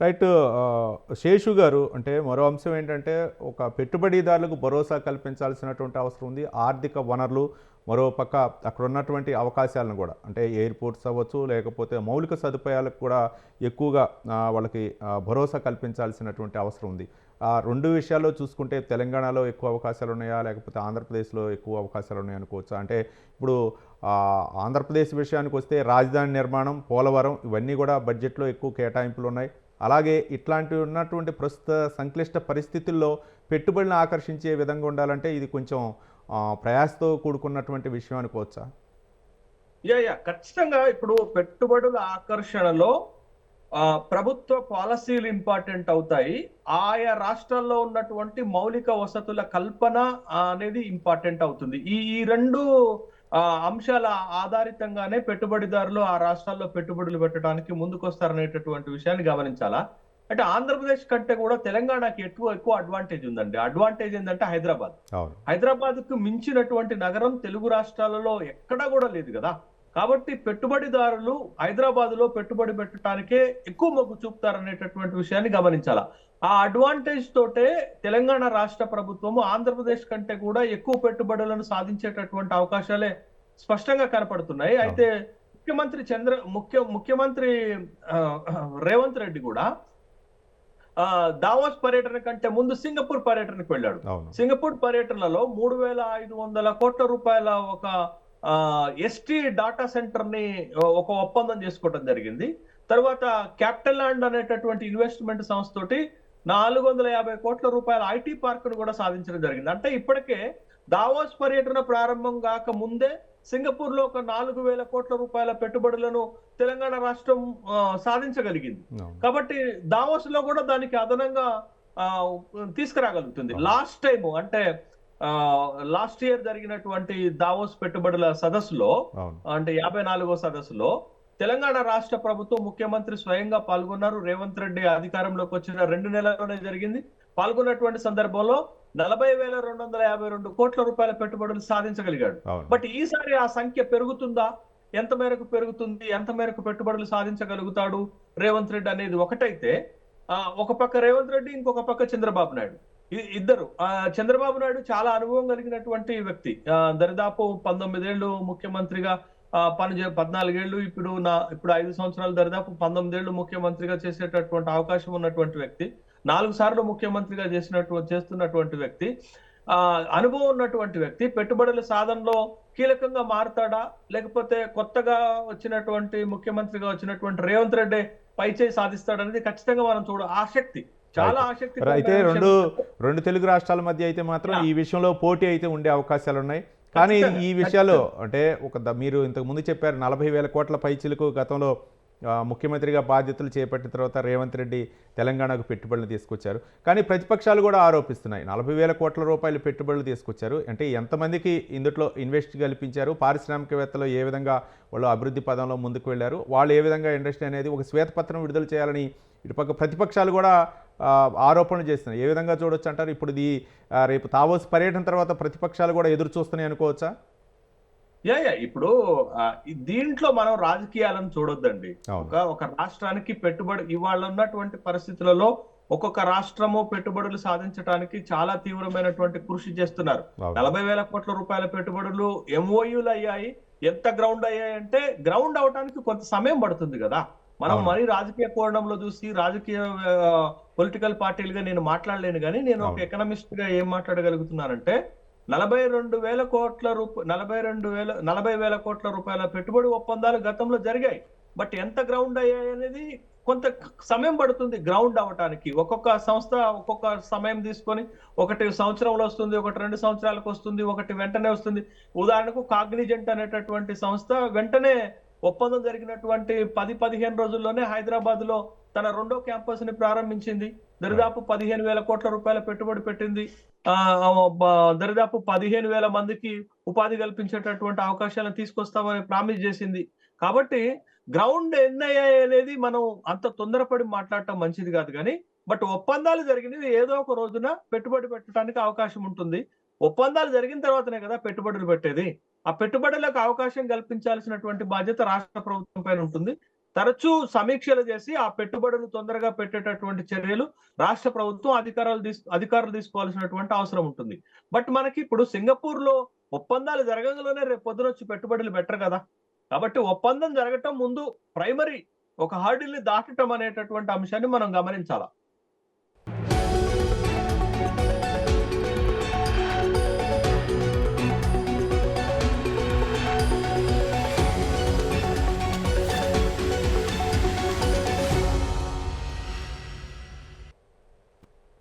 Right. Seshu గారు, అంటే మరో అంశం ఏంటంటే ఒక పెట్టుబడిదారులకు భరోసా కల్పించాల్సినటువంటి అవసరం ఉంది. ఆర్థిక వనరులు, మరో పక్క అక్కడ ఉన్నటువంటి అవకాశాలను కూడా, అంటే ఎయిర్పోర్ట్స్ అవ్వచ్చు, లేకపోతే మౌలిక సదుపాయాలకు కూడా ఎక్కువగా వాళ్ళకి భరోసా కల్పించాల్సినటువంటి అవసరం ఉంది. ఆ రెండు విషయాల్లో చూసుకుంటే తెలంగాణలో ఎక్కువ అవకాశాలు ఉన్నాయా, లేకపోతే ఆంధ్రప్రదేశ్లో ఎక్కువ అవకాశాలు ఉన్నాయా అనుకోవచ్చా? అంటే ఇప్పుడు ఆంధ్రప్రదేశ్ విషయానికి వస్తే రాజధాని నిర్మాణం, పోలవరం ఇవన్నీ కూడా బడ్జెట్లో ఎక్కువ కేటాయింపులు ఉన్నాయి. అలాగే ఇట్లాంటివి ఉన్నటువంటి ప్రస్తుత సంక్లిష్ట పరిస్థితుల్లో పెట్టుబడులను ఆకర్షించే విధంగా ఉండాలంటే ఇది కొంచెం ప్రయాసతో కూడుకున్నటువంటి విషయం అనుకోవచ్చా? ఖచ్చితంగా ఇప్పుడు పెట్టుబడుల ఆకర్షణలో ప్రభుత్వ పాలసీలు ఇంపార్టెంట్ అవుతాయి. ఆయా రాష్ట్రాల్లో ఉన్నటువంటి మౌలిక వసతుల కల్పన అనేది ఇంపార్టెంట్ అవుతుంది. ఈ ఈ రెండు అంశాల ఆధారితంగానే పెట్టుబడిదారులు ఆ రాష్ట్రాల్లో పెట్టుబడులు పెట్టడానికి ముందుకొస్తారనేటటువంటి విషయాన్ని గమనించాలా. అంటే ఆంధ్రప్రదేశ్ కంటే కూడా తెలంగాణకి ఎక్కువ అడ్వాంటేజ్ ఉందండి. అడ్వాంటేజ్ ఏంటంటే హైదరాబాద్. అవును. హైదరాబాద్ కు మించినటువంటి నగరం తెలుగు రాష్ట్రాలలో ఎక్కడా కూడా లేదు కదా. కాబట్టి పెట్టుబడిదారులు హైదరాబాద్ లో పెట్టుబడి పెట్టడానికే ఎక్కువ మొగ్గు చూపుతారనేటటువంటి విషయాన్ని గమనించాలా. ఆ అడ్వాంటేజ్ తోటే తెలంగాణ రాష్ట్ర ప్రభుత్వము ఆంధ్రప్రదేశ్ కంటే కూడా ఎక్కువ పెట్టుబడులను సాధించేటటువంటి అవకాశాలే స్పష్టంగా కనపడుతున్నాయి. అయితే ముఖ్యమంత్రి రేవంత్ రెడ్డి కూడా దావోస్ పర్యటన కంటే ముందు సింగపూర్ పర్యటనకు వెళ్ళాడు. సింగపూర్ పర్యటనలో 3,500 కోట్ల రూపాయల ఒక ఎస్టీ డాటా సెంటర్ ని ఒక ఒప్పందం చేసుకోవడం జరిగింది. తర్వాత క్యాపిటల్ ల్యాండ్ అనేటటువంటి ఇన్వెస్ట్మెంట్ సంస్థ తోటి 450 కోట్ల రూపాయల ఐటీ పార్క్ ను కూడా సాధించడం జరిగింది. అంటే ఇప్పటికే దావోస్ పర్యటన ప్రారంభం కాక ముందే సింగపూర్ లో ఒక 4,000 కోట్ల రూపాయల పెట్టుబడులను తెలంగాణ రాష్ట్రం సాధించగలిగింది. కాబట్టి దావోస్ లో కూడా దానికి అదనంగా తీసుకురాగలుగుతుంది. లాస్ట్ టైం అంటే లాస్ట్ ఇయర్ జరిగినటువంటి దావోస్ పెట్టుబడుల సదస్సులో, అంటే 54వ సదస్సులో తెలంగాణ రాష్ట్ర ప్రభుత్వం ముఖ్యమంత్రి స్వయంగా పాల్గొన్నారు. రేవంత్ రెడ్డి అధికారంలోకి వచ్చిన 2 నెలల్లోనే జరిగింది. పాల్గొన్నటువంటి సందర్భంలో 40,252 కోట్ల రూపాయల పెట్టుబడులు సాధించగలిగాడు. బట్ ఈసారి ఆ సంఖ్య పెరుగుతుందా, ఎంత మేరకు పెరుగుతుంది, ఎంత మేరకు పెట్టుబడులు సాధించగలుగుతాడు రేవంత్ రెడ్డి అనేది ఒకటైతే, ఒక పక్క రేవంత్ రెడ్డి, ఇంకొక పక్క చంద్రబాబు నాయుడు, ఇద్దరు. చంద్రబాబు నాయుడు చాలా అనుభవం కలిగినటువంటి వ్యక్తి. దరిదాపు 19 ఏళ్ళు ముఖ్యమంత్రిగా 14 ఏళ్ళు, ఇప్పుడు 5 సంవత్సరాలు, దరిదాపు 19 ఏళ్ళు ముఖ్యమంత్రిగా చేసేటటువంటి అవకాశం ఉన్నటువంటి వ్యక్తి. 4 సార్లు ముఖ్యమంత్రిగా చేస్తున్నటువంటి వ్యక్తి, అనుభవం ఉన్నటువంటి వ్యక్తి. పెట్టుబడుల సాధనలో కీలకంగా మారుతాడా, లేకపోతే కొత్తగా వచ్చినటువంటి ముఖ్యమంత్రిగా వచ్చినటువంటి రేవంత్ రెడ్డి పైచేయి సాధిస్తాడనేది ఖచ్చితంగా మనం ఆసక్తి, చాలా ఆసక్తి. అయితే రెండు తెలుగు రాష్ట్రాల మధ్య అయితే మాత్రం ఈ విషయంలో పోటీ అయితే ఉండే అవకాశాలు ఉన్నాయి. కానీ ఈ విషయాల్లో అంటే మీరు ఇంతకు ముందు చెప్పారు 40,000 కోట్ల పైచిలకు గతంలో ముఖ్యమంత్రిగా బాధ్యతలు చేపట్టిన తర్వాత రేవంత్ రెడ్డి తెలంగాణకు పెట్టుబడులు తీసుకొచ్చారు. కానీ ప్రతిపక్షాలు కూడా ఆరోపిస్తున్నాయి 40,000 కోట్ల రూపాయలు పెట్టుబడులు తీసుకొచ్చారు అంటే ఎంతమందికి ఇందులో ఇన్వెస్ట్ కల్పించారు, పారిశ్రామికవేత్తలు ఏ విధంగా వాళ్ళు అభివృద్ధి పదంలో ముందుకు వెళ్ళారు, వాళ్ళు ఏ విధంగా ఇండస్ట్రీ అనేది ఒక శ్వేతపత్రం విడుదల చేయాలని ఇటుపక్క ప్రతిపక్షాలు కూడా ఆరోపణలు చేస్తున్నాయి. ఏ విధంగా చూడొచ్చు అంటారు? ఇప్పుడు రేపు దావోస్ పర్యటన తర్వాత ప్రతిపక్షాలు కూడా ఎదురు చూస్తున్నాయి అనుకోవచ్చా? ఇప్పుడు దీంట్లో మనం రాజకీయాలను చూడొద్దండి. ఒక రాష్ట్రానికి పెట్టుబడి ఇవాళ ఉన్నటువంటి పరిస్థితులలో ఒక్కొక్క రాష్ట్రము పెట్టుబడులు సాధించడానికి చాలా తీవ్రమైనటువంటి కృషి చేస్తున్నారు. 40,000 కోట్ల రూపాయల పెట్టుబడులు ఎంఓయూలు అయ్యాయి. ఎంత గ్రౌండ్ అయ్యాయి అంటే, గ్రౌండ్ అవడానికి కొంత సమయం పడుతుంది కదా. మనం మరీ రాజకీయ కోణంలో చూసి, రాజకీయ పొలిటికల్ పార్టీలుగా నేను మాట్లాడలేను, కానీ నేను ఒక ఎకనామిస్ట్ గా ఏం మాట్లాడగలుగుతున్నానంటే, 42,000 కోట్ల రూపాయల పెట్టుబడి ఒప్పందాలు గతంలో జరిగాయి. బట్ ఎంత గ్రౌండ్ అయ్యాయి అనేది కొంత సమయం పడుతుంది గ్రౌండ్ అవటానికి. ఒక్కొక్క సంస్థ ఒక్కొక్క సమయం తీసుకొని, ఒకటి సంవత్సరంలో వస్తుంది, ఒకటి 2 సంవత్సరాలకు వస్తుంది, ఒకటి వెంటనే వస్తుంది. ఉదాహరణకు కాగ్నిజెంట్ అనేటటువంటి సంస్థ వెంటనే ఒప్పందం జరిగినటువంటి 10-15 రోజుల్లోనే హైదరాబాద్ లో తన 2వ క్యాంపస్ ని ప్రారంభించింది. దరిదాపు 15,000 కోట్ల రూపాయల పెట్టుబడి పెట్టింది. దరిదాపు 15,000 మందికి ఉపాధి కల్పించేటటువంటి అవకాశాలను తీసుకొస్తామని ప్రామిస్ చేసింది. కాబట్టి గ్రౌండ్ ఎన్నయ్యాయి అనేది మనం అంత తొందరపడి మాట్లాడటం మంచిది కాదు. కానీ బట్ ఒప్పందాలు జరిగినవి ఏదో ఒక రోజున పెట్టుబడి పెట్టడానికి అవకాశం ఉంటుంది. ఒప్పందాలు జరిగిన తర్వాతనే కదా పెట్టుబడులు పెట్టేది. ఆ పెట్టుబడులకు అవకాశం కల్పించాల్సినటువంటి బాధ్యత రాష్ట్ర ప్రభుత్వం పైన ఉంటుంది. తరచూ సమీక్షలు చేసి ఆ పెట్టుబడులు తొందరగా పెట్టేటటువంటి చర్యలు రాష్ట్ర ప్రభుత్వం అధికారులు తీసుకోవాల్సినటువంటి అవసరం ఉంటుంది. బట్ మనకి ఇప్పుడు సింగపూర్ లో ఒప్పందాలు జరగంగానే రేపు పొద్దున వచ్చి పెట్టుబడులు పెట్టరు కదా. కాబట్టి ఒప్పందం జరగటం ముందు ప్రైమరీ ఒక హార్డిల్ ని దాటటం అనేటటువంటి అంశాన్ని మనం గమనించాలా.